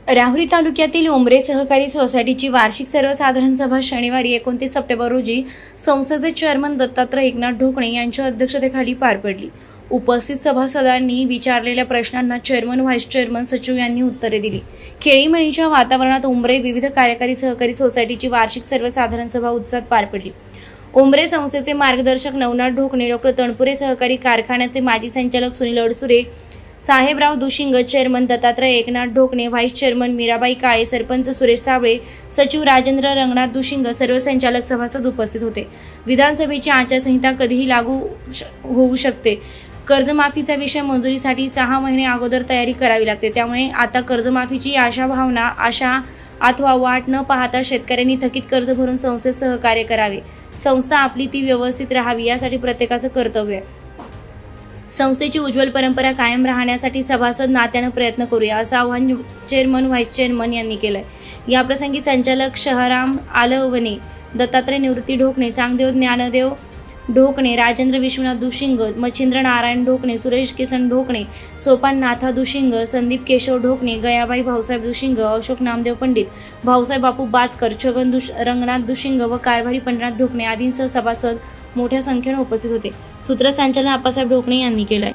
राहुरी तालुक्यातील उमरे सहकारी सोसायटीची वार्षिक सर्वसाधारण सभा शनिवारी 29 सप्टेंबर रोजी संस्थेचे चेअरमन दत्तात्रय एकनाथ ढोकणे यांच्या अध्यक्षतेखाली पार पडली। उपस्थित सभासदांनी विचारलेल्या प्रश्नांना चेअरमन, व्हाईस चेअरमन, सचिव यांनी उत्तरे दिली। खेळीमेळीच्या वातावरणात उमरे विविध कार्यकारी सहकारी सोसायटीची वार्षिक सर्वसाधारण सभा उत्साहात पार पडली। उमरे संस्थेचे मार्गदर्शक नवनाथ ढोकणे, डॉ. तणपुरे सहकारी कारखान्याचे माजी संचालक Sunil Adsure, Sahebrao Dushing, chairman Dattatray Eknath Dhokane, vice chairman Mirabai Kale, sarpanch Suresh Sable, सचिव राजेंद्र रंगनाथ दुशिंग, सर्व संचालक सभासद उपस्थित होते। विधानसभेची आचारसंहिता कधीही लागू होऊ शकते। कर्जमाफीचा विषय मंजुरीसाठी 6 महिने अगोदर तयारी करावी लागते। त्यामुळे आता कर्जमाफीची आशा अथवा वाट न पाहता शेतकऱ्यांनी थकीत कर्ज भरून संस्थेत सहकार्य करावे। संस्था आपली ती व्यवस्थित राहावी यासाठी प्रत्येकाचं कर्तव्य आहे। संस्थेची उज्ज्वल परंपरा कायम राहण्यासाठी सभासद नात्यानं प्रयत्न करूया, असं आवाहन चेअरमन, व्हाईस चेअरमन यांनी केलंय। याप्रसंगी संचालक शहराम आलवणे, दत्तात्रय निवृत्ती ढोकणे, चांगदेव ज्ञानदेव ढोकणे, राजेंद्र विश्वनाथ दुशिंग, मच्छिंद्र नारायण ढोकणे, सुरेश किसन ढोकणे, सोपान नाथा दुशिंग, संदीप केशव ढोकणे, गयाबाई भाऊसाहेब दुशिंग, अशोक नामदेव पंडित, भाऊसाहेब बापू बाचकर, छगन रंगनाथ दुशिंग व कारभारी पंढरीनाथ ढोकणे आदींसह सभासद मोठ्या संख्येने उपस्थित होते। सूत्रसंचालन आप्पासाहेब ढोकणे यांनी केलंय।